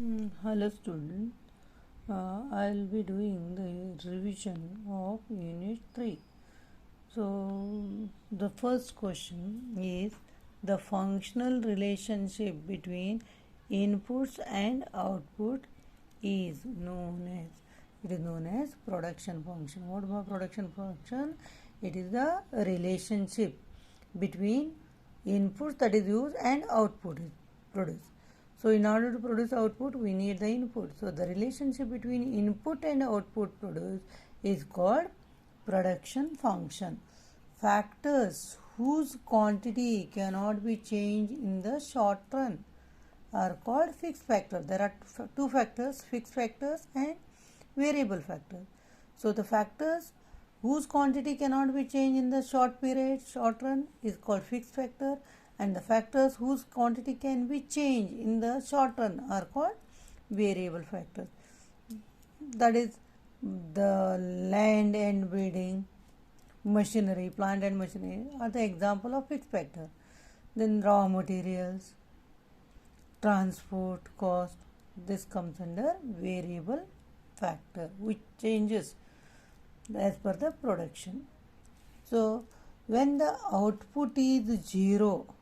Hello student, I'll be doing the revision of unit 3. So the first question is the functional relationship between inputs and output is known as production function. What about production function? It is the relationship between inputs that is used and output is produced. So in order to produce output, we need the input. So the relationship between input and output produced is called production function. Factors whose quantity cannot be changed in the short run are called fixed factors. There are two factors, fixed factors and variable factors. So the factors whose quantity cannot be changed in the short run is called fixed factor, and the factors whose quantity can be changed in the short run are called variable factors. That is the land and building, machinery, plant and machinery are the example of fixed factor. Then raw materials, transport cost, this comes under variable factor which changes as per the production. So when the output is 0,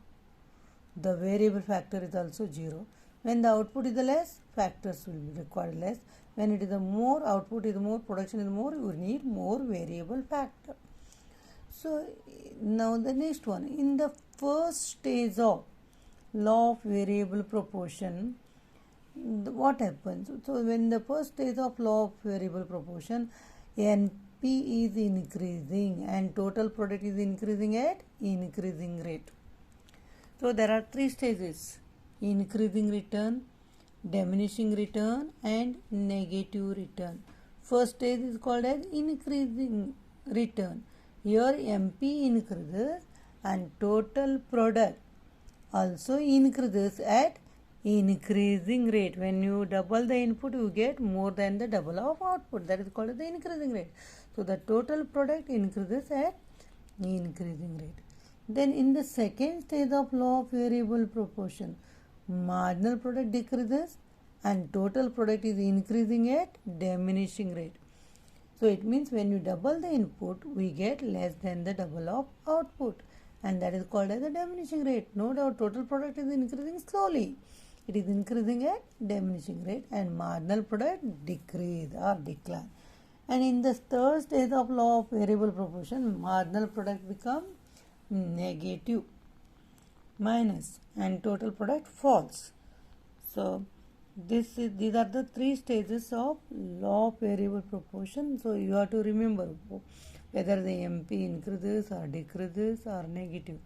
the variable factor is also 0. When the output is less, factors will be required less. When it is more, output is more, production is more, you need more variable factor. So now the next one, in the first stage of law of variable proportion, what happens? So when the first stage of law of variable proportion, NP is increasing and total product is increasing at increasing rate. So there are three stages: increasing return, diminishing return and negative return. First stage is called as increasing return. Here MP increases and total product also increases at increasing rate. When you double the input, you get more than the double of output. That is called the increasing rate. So the total product increases at increasing rate. Then in the second stage of law of variable proportion, marginal product decreases and total product is increasing at diminishing rate. So it means when you double the input, we get less than the double of output, and that is called as a diminishing rate. No doubt total product is increasing slowly. It is increasing at diminishing rate and marginal product decrease or decline. And in the third stage of law of variable proportion, marginal product become negative, minus, and total product falls. So these are the three stages of law of variable proportion. So you have to remember whether the MP increases or decreases or negative.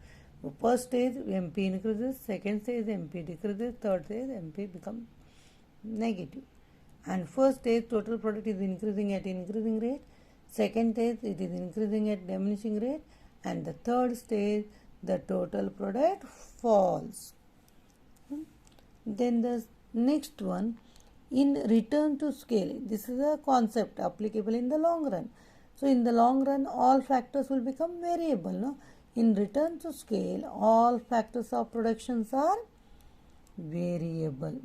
First stage MP increases, second stage MP decreases, third stage MP becomes negative. And first stage total product is increasing at increasing rate, second stage it is increasing at diminishing rate, and the third stage the total product falls. Then the next one, in return to scale, this is a concept applicable in the long run. So in the long run, all factors will become variable. No? In return to scale, all factors of productions are variable.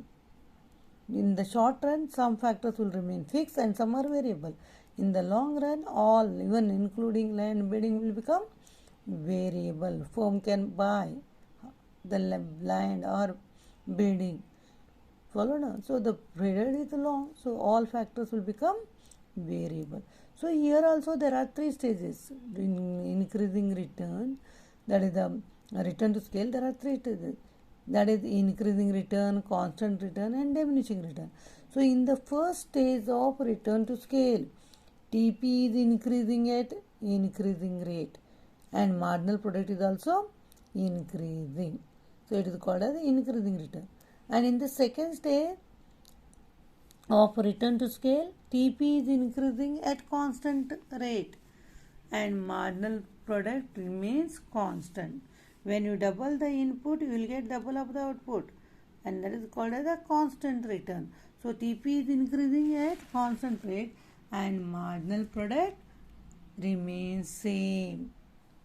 In the short run, some factors will remain fixed and some are variable. In the long run, all, even including land bidding, will become variable. Firm can buy the land or building. Follow now? So the period is long, so all factors will become variable. So here also there are three stages. In increasing return, that is the return to scale, there are three stages. That is increasing return, constant return and diminishing return. So in the first stage of return to scale, TP is increasing at increasing rate and marginal product is also increasing. So it is called as increasing return. And in the second stage of return to scale, TP is increasing at constant rate and marginal product remains constant. When you double the input, you will get double of the output, and that is called as a constant return. So TP is increasing at constant rate and marginal product remains same.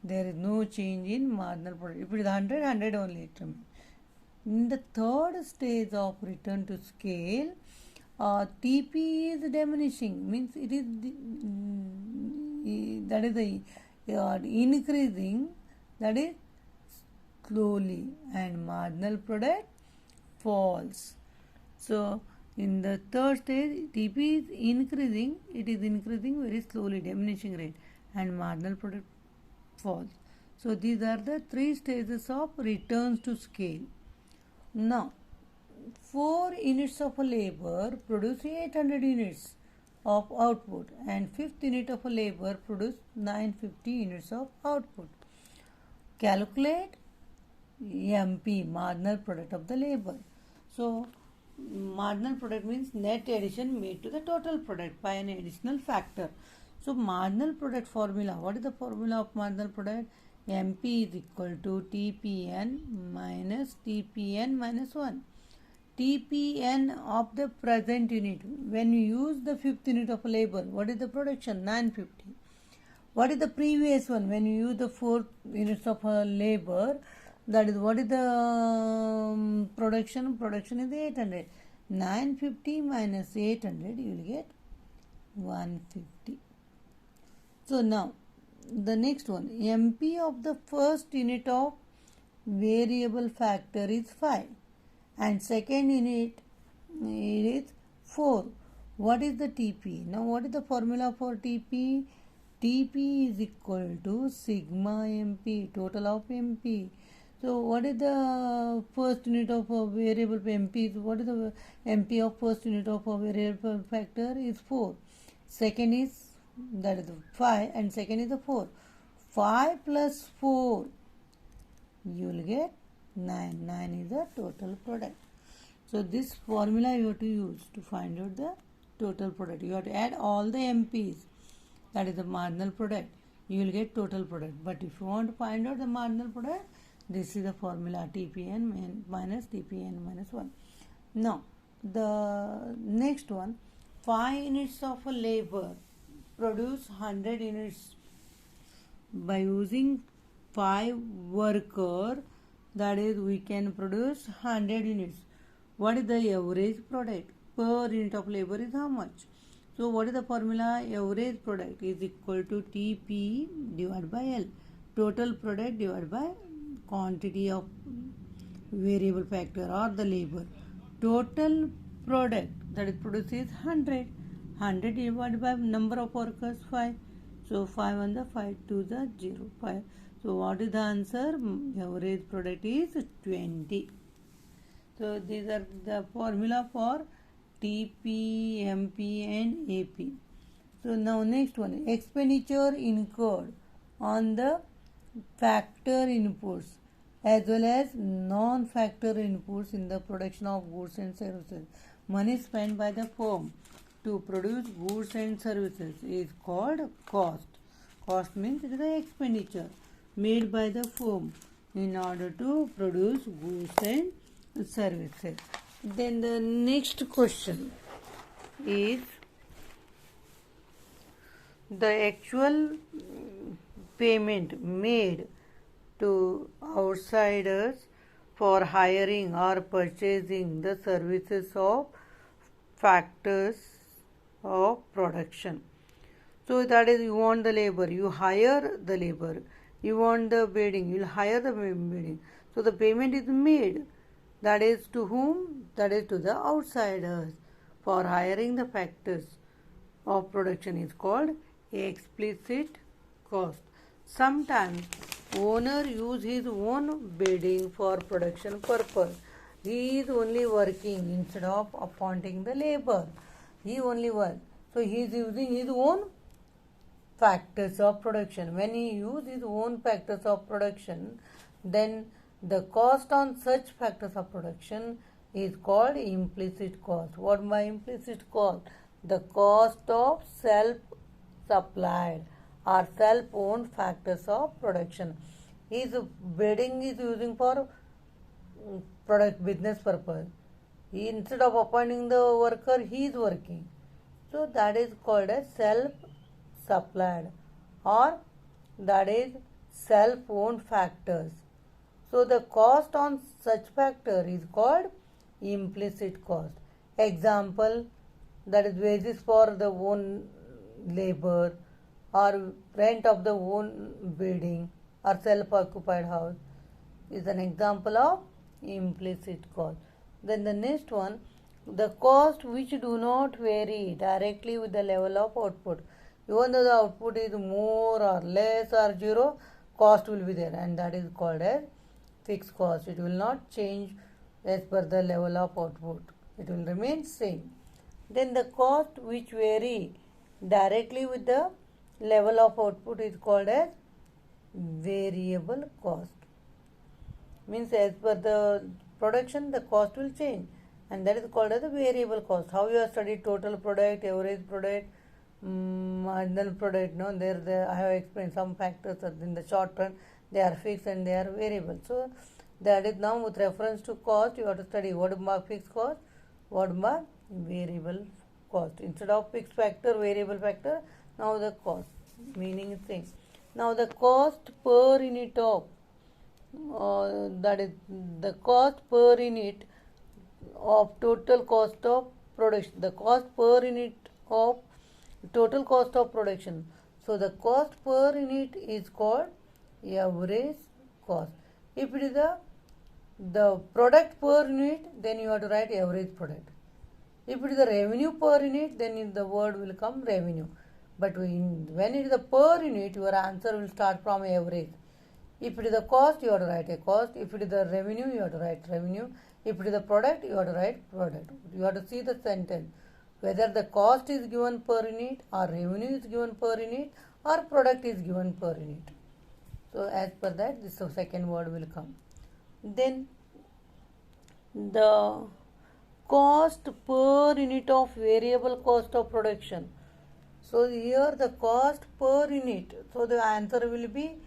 There is no change in marginal product. If it is 100, 100 only it remains. In the third stage of return to scale, TP is diminishing, means it is that is the increasing, that is slowly, and marginal product falls. So in the third stage, TP is increasing, it is increasing very slowly, diminishing rate, and marginal product falls. So these are the three stages of returns to scale. Now, 4 units of a labor produce 800 units of output, and 5th unit of a labor produce 950 units of output. Calculate MP, marginal product of the labor. So marginal product means net addition made to the total product by an additional factor. So marginal product formula, what is the formula of marginal product? MP is equal to TPN minus TPN minus 1. TPN of the present unit. When you use the 5th unit of labor, what is the production? 950. What is the previous one? When you use the 4th units of labor, that is what is the production? Production is 800. 950 minus 800, you will get 150. So now the next one, MP of the first unit of variable factor is 5 and second unit is 4. What is the TP? Now what is the formula for TP? TP is equal to sigma MP, total of MP. So what is the first unit of a variable MP? What is the MP of first unit of a variable factor? Is 4. Second is, that is 5, and second is the 4. 5 plus 4, you will get 9. 9 is the total product. So this formula you have to use to find out the total product. You have to add all the MPs, that is the marginal product. You will get total product. But if you want to find out the marginal product, this is the formula, TPN minus TPN minus 1. Now the next one, 5 units of a labor produce 100 units. By using 5 worker, that is we can produce 100 units. What is the average product per unit of labor is how much? So what is the formula? Average product is equal to TP divided by L, total product divided by quantity of variable factor or the labor. Total product, that is produced, is 100. 100 divided by number of workers, 5. So 5 on the 5 to the 0, 5. So what is the answer? Average product is 20. So these are the formula for TP, MP and AP. So now next one, expenditure incurred on the factor inputs as well as non-factor inputs in the production of goods and services. Money spent by the firm to produce goods and services is called cost. Cost means it is the expenditure made by the firm in order to produce goods and services. Then the next question is the actual payment made to outsiders for hiring or purchasing the services of factors of production. So that is, you want the labor, you hire the labor. You want the bidding, you will hire the bidding. So the payment is made. That is to whom? That is to the outsiders for hiring the factors of production is called explicit cost. Sometimes owner use his own bidding for production purpose. He is only working instead of appointing the labor. He only works. So he is using his own factors of production. When he uses his own factors of production, then the cost on such factors of production is called implicit cost. What by implicit cost? The cost of self-supplied or self-owned factors of production. His bidding is using for product business purpose. He, instead of appointing the worker, he is working. So that is called as self-supplied or that is self-owned factors So the cost on such factor is called implicit cost. Example, that is wages for the own labor or rent of the own building or self-occupied house is an example of implicit cost. Then the next one, the cost which do not vary directly with the level of output. Even though the output is more or less or zero, cost will be there, and that is called as fixed cost. It will not change as per the level of output. It will remain same. Then the cost which vary directly with the level of output is called as variable cost. Means as per the production the cost will change, and that is called as the variable cost. How you have studied total product, average product, marginal product, no, there I have explained some factors in the short run they are fixed and they are variable. So that is now with reference to cost you have to study what about fixed cost, what about variable cost. Instead of fixed factor, variable factor, now the cost meaning is same. Now the cost per unit of that is the cost per unit of total cost of production, the cost per unit of total cost of production. So the cost per unit is called average cost. If it is the product per unit, then you have to write average product. If it is the revenue per unit, then the word will come revenue. But when it is the per unit, your answer will start from average. If it is the cost, you have to write a cost. If it is the revenue, you have to write revenue. If it is the product, you have to write product. You have to see the sentence. Whether the cost is given per unit or revenue is given per unit or product is given per unit. So as per that, this second word will come. Then the cost per unit of variable cost of production. So here the cost per unit. So the answer will be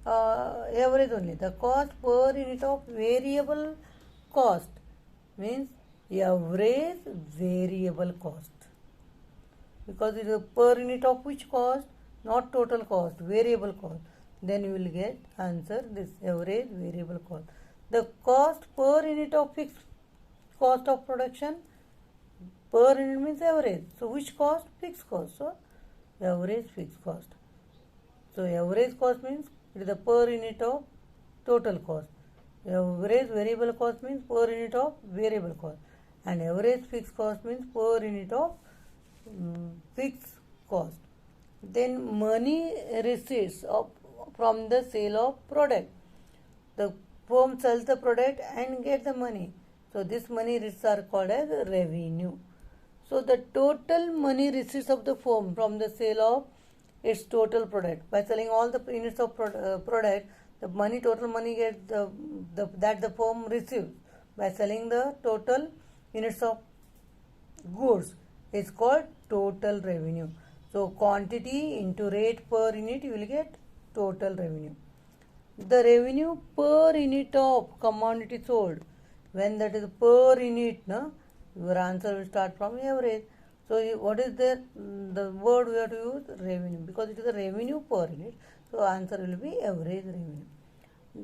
average only. The cost per unit of variable cost means average variable cost, because it is per unit of which cost, not total cost, variable cost. Then you will get answer this average variable cost. The cost per unit of fixed cost of production, per unit means average. So which cost? Fixed cost. So average fixed cost. So average cost means it is the per unit of total cost. Average variable cost means per unit of variable cost, and average fixed cost means per unit of fixed cost. Then money receipts from the sale of product. The firm sells the product and gets the money. So this money receipts are called as revenue. So the total money receipts of the firm from the sale of its total product. By selling all the units of product, the money, total money gets that the firm receives by selling the total units of goods is called total revenue. So quantity into rate per unit, you will get total revenue. The revenue per unit of commodity sold, when that is per unit, no, your answer will start from average. So what is the word we have to use? Revenue, because it is the revenue per unit. So answer will be average revenue.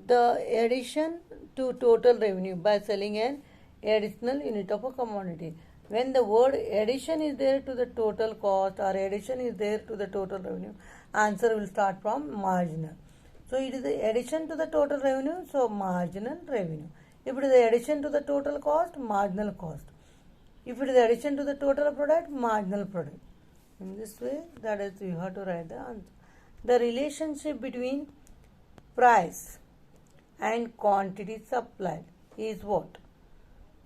The addition to total revenue by selling an additional unit of a commodity. When the word addition is there to the total cost or addition is there to the total revenue, answer will start from marginal. So it is the addition to the total revenue, so marginal revenue. If it is the addition to the total cost, marginal cost. If it is the addition to the total product, marginal product. In this way, that is, you have to write the answer. The relationship between price and quantity supplied is what?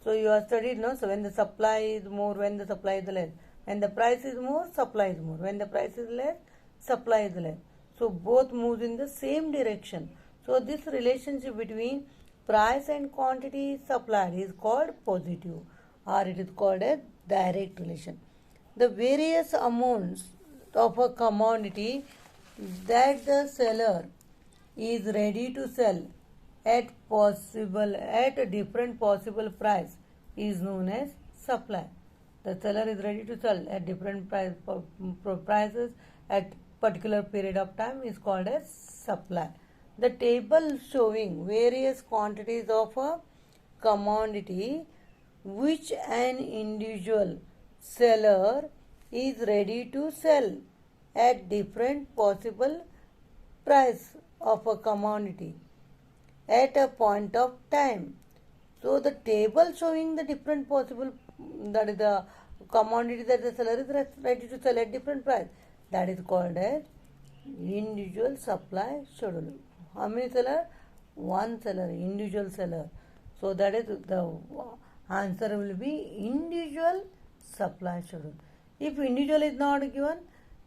So you have studied, no? So when the supply is more, when the supply is less. When the price is more, supply is more. When the price is less, supply is less. So both move in the same direction. So this relationship between price and quantity supplied is called positive, or it is called a direct relation. The various amounts of a commodity that the seller is ready to sell at a different possible price is known as supply. The seller is ready to sell at different prices at particular period of time is called as supply. the table showing various quantities of a commodity which an individual seller is ready to sell at different possible price of a commodity at a point of time. So the table showing the different possible, that is the commodity that the seller is ready to sell at different price, that is called as individual supply schedule. How many seller? One seller, individual seller. So that is the answer will be individual supply schedule. If individual is not given,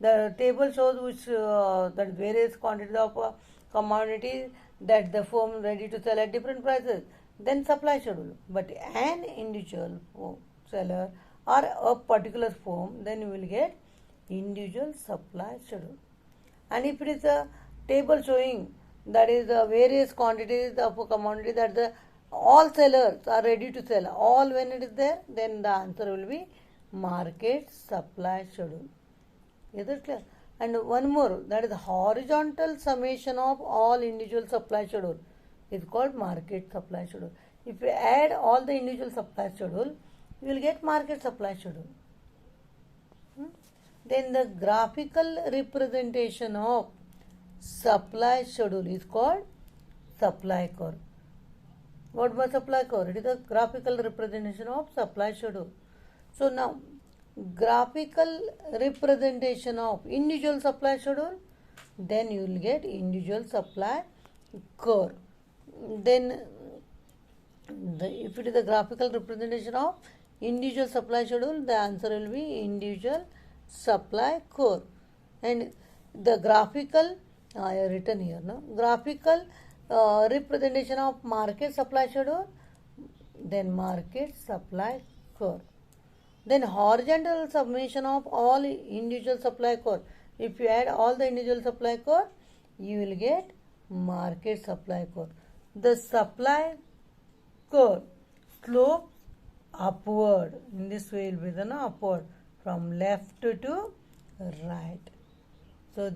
the table shows which that various quantities of commodities that the firm ready to sell at different prices, then supply schedule. But an individual seller or a particular firm, then you will get individual supply schedule. And if it is a table showing that is the various quantities of a commodity that the all sellers are ready to sell, all when it is there, then the answer will be market supply schedule. Is it clear? And one more, that is horizontal summation of all individual supply schedule is called market supply schedule. If you add all the individual supply schedule, you will get market supply schedule. Then the graphical representation of supply schedule is called supply curve. What was supply curve? It is a graphical representation of supply schedule. So now, graphical representation of individual supply schedule, then you will get individual supply curve. Then if it is a graphical representation of individual supply schedule, the answer will be individual supply curve. And the graphical, I have written here, no? Graphical representation of market supply schedule, then market supply curve. Then horizontal summation of all individual supply curve. If you add all the individual supply curve, you will get market supply curve. The supply curve slopes upward. In this way, it will be the upward from left to right. So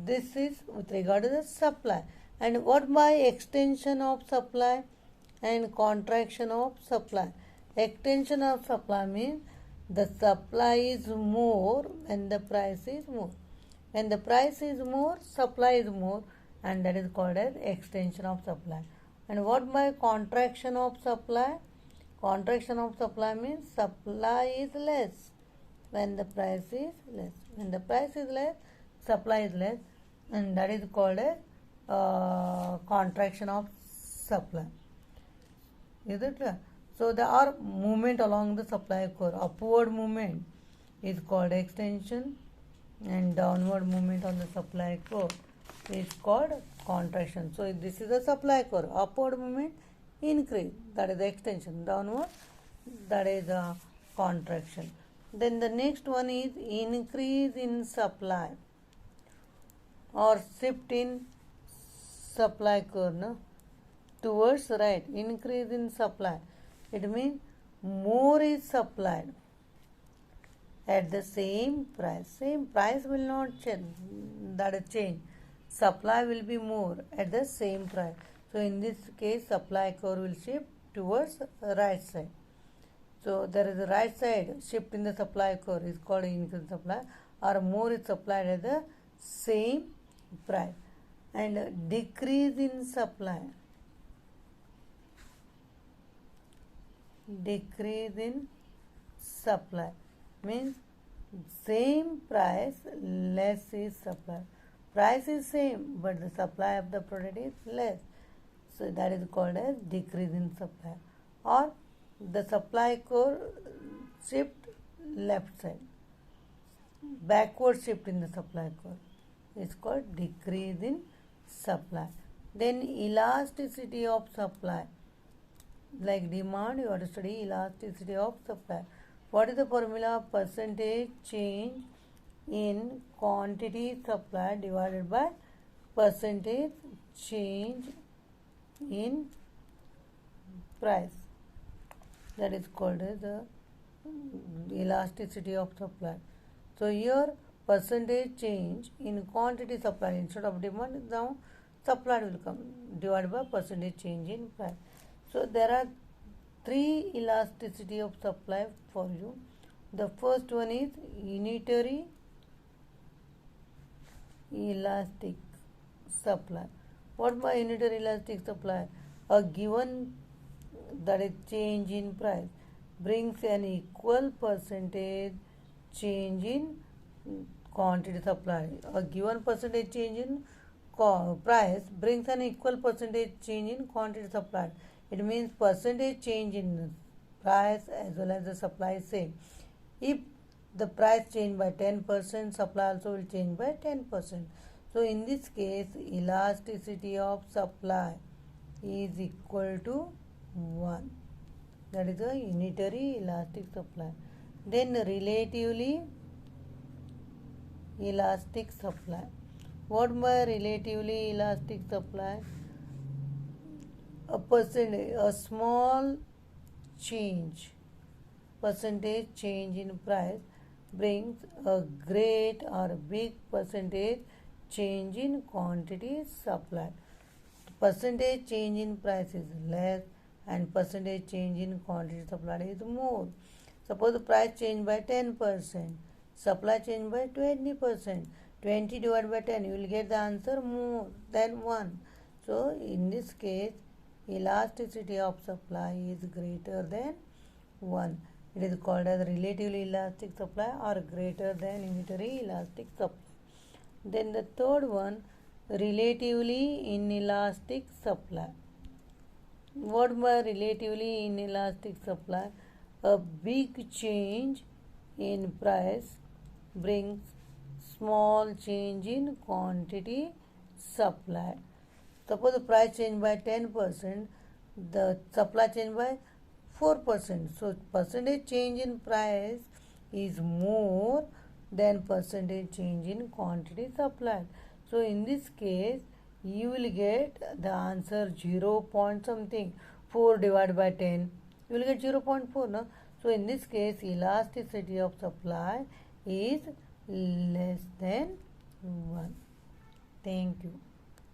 this is with regard to the supply. And what by extension of supply and contraction of supply? Extension of supply means the supply is more when the price is more. When the price is more, supply is more, and that is called as extension of supply. And what by contraction of supply? Contraction of supply means supply is less when the price is less. When the price is less, supply is less, and that is called as contraction of supply. Is it clear? So there are movement along the supply curve. Upward movement is called extension, and downward movement on the supply curve is called contraction. So this is the supply curve. Upward movement, increase, that is the extension. Downward, that is the contraction. Then the next one is increase in supply or shift in supply curve, no? Towards right. Increase in supply. It means more is supplied at the same price. Same price will not change. That is change. Supply will be more at the same price. So in this case, supply curve will shift towards right side. So there is a right side shift in the supply curve is called increase in supply, or more is supplied at the same price. And decrease in supply. Decrease in supply means same price, less is supply. Price is same, but the supply of the product is less. So that is called as decrease in supply. Or the supply curve shift left side. Backward shift in the supply curve is called decrease in supply. Then elasticity of supply. Like demand, you have to study elasticity of supply. What is the formula? Percentage change in quantity supply divided by percentage change in price. That is called as the elasticity of supply. So here percentage change in quantity supply instead of demand, now supplied will come divided by percentage change in price. So there are three elasticity of supply for you. The first one is unitary elastic supply. What by unitary elastic supply? A given, that is change in price, brings an equal percentage change in quantity supplied. A given percentage change in price brings an equal percentage change in quantity supplied. It means percentage change in price as well as the supply is same. If the price change by 10%, supply also will change by 10%. So in this case, elasticity of supply is equal to 1. That is a unitary elastic supply. Then relatively elastic supply. What by relatively elastic supply? A small change, percentage change in price brings a great or big percentage change in quantity supplied. Percentage change in price is less and percentage change in quantity supplied is more. Suppose the price change by 10%, supply change by 20%. 20 divided by 10, you will get the answer more than 1. So in this case, elasticity of supply is greater than 1. It is called as relatively elastic supply or greater than unitary elastic supply. Then the third one, relatively inelastic supply. What by relatively inelastic supply? A big change in price brings small change in quantity supplied. Suppose the price change by 10%, the supply change by 4%. So percentage change in price is more than percentage change in quantity supplied. So in this case, you will get the answer 0 point something, 4 divided by 10. You will get 0.4. No? So in this case, elasticity of supply is less than 1. Thank you.